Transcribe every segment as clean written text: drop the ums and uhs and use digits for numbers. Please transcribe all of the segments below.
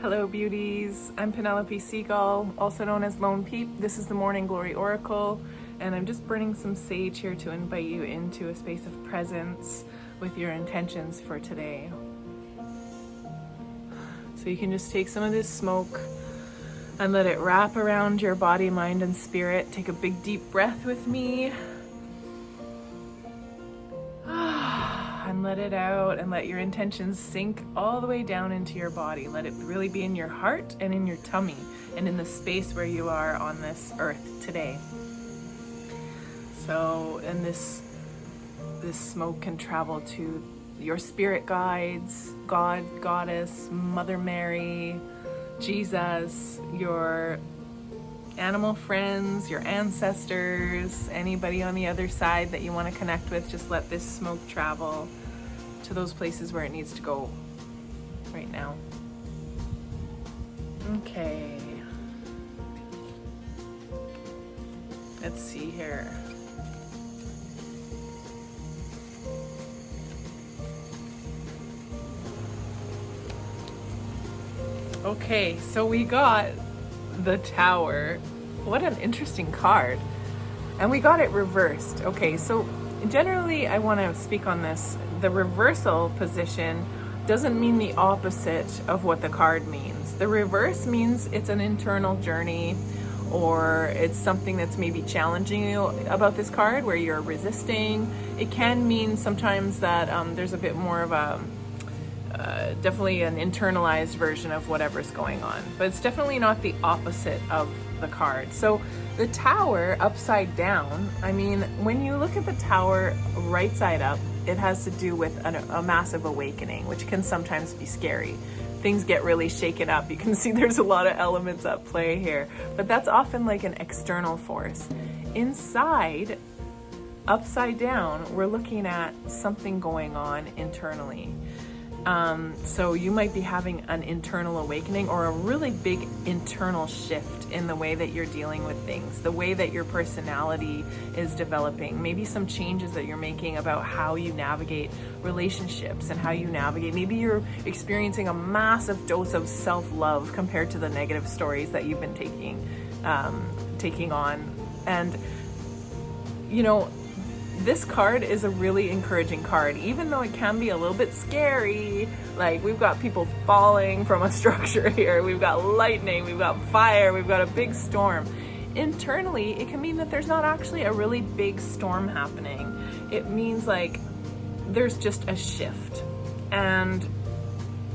Hello beauties, I'm Penelope Seagull, also known as Lone Peep. This is the Morning Glory Oracle, and I'm just burning some sage here to invite you into a space of presence with your intentions for today. So you can just take some of this smoke and let it wrap around your body, mind, and spirit. Take a big deep breath with me. And let it out and let your intentions sink all the way down into your body. Let it really be in your heart and in your tummy and in the space where you are on this earth today. So, and this smoke can travel to your spirit guides, God, Goddess, Mother Mary, Jesus, your animal friends, your ancestors, anybody on the other side that you want to connect with. Just let this smoke travel to those places where it needs to go right now. Okay. Let's see here. Okay, so we got the Tower. What an interesting card. And we got it reversed. Okay, so generally I want to speak on this. The reversal position doesn't mean the opposite of what the card means. The reverse means it's an internal journey, or it's something that's maybe challenging you about this card where you're resisting. It can mean sometimes that there's a bit more of a definitely an internalized version of whatever's going on, but it's definitely not the opposite of the card. So the Tower upside down, I mean, when you look at the Tower right side up, it has to do with a massive awakening, which can sometimes be scary. Things get really shaken up. You can see there's a lot of elements at play here, but that's often like an external force. Inside, upside down, we're looking at something going on internally. So you might be having an internal awakening or a really big internal shift in the way that you're dealing with things, the way that your personality is developing, maybe some changes that you're making about how you navigate relationships and how you navigate. Maybe you're experiencing a massive dose of self-love compared to the negative stories that you've been taking on. And, you know, this card is a really encouraging card, even though it can be a little bit scary. Like, we've got people falling from a structure here, we've got lightning, we've got fire, we've got a big storm. Internally, it can mean that there's not actually a really big storm happening. It means like there's just a shift. And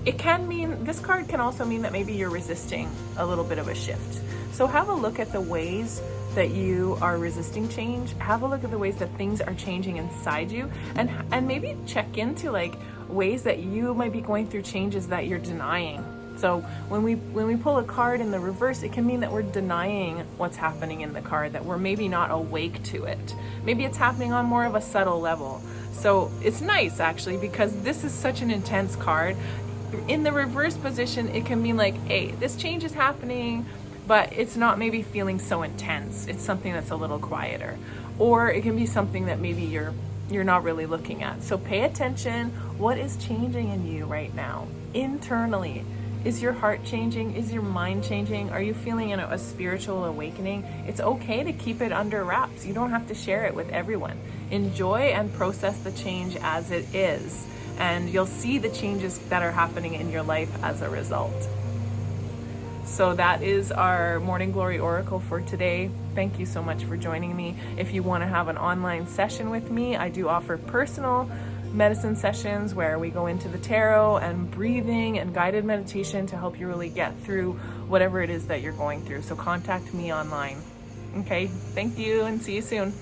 it can mean, this card can also mean that maybe you're resisting a little bit of a shift. So have a look at the ways that you are resisting change. Have a look at the ways that things are changing inside you, and maybe check into like ways that you might be going through changes that you're denying. So when we pull a card in the reverse, it can mean that we're denying what's happening in the card, that we're maybe not awake to it. Maybe it's happening on more of a subtle level. So it's nice actually, because this is such an intense card. In the reverse position, it can mean like, hey, this change is happening, but it's not maybe feeling so intense. It's something that's a little quieter. Or it can be something that maybe you're not really looking at. So pay attention. What is changing in you right now? Internally. Is your heart changing? Is your mind changing? Are you feeling a spiritual awakening? It's okay to keep it under wraps. You don't have to share it with everyone. Enjoy and process the change as it is. And you'll see the changes that are happening in your life as a result. So that is our Morning Glory Oracle for today. Thank you so much for joining me. If you want to have an online session with me, I do offer personal medicine sessions where we go into the tarot and breathing and guided meditation to help you really get through whatever it is that you're going through. So contact me online. Okay, thank you and see you soon.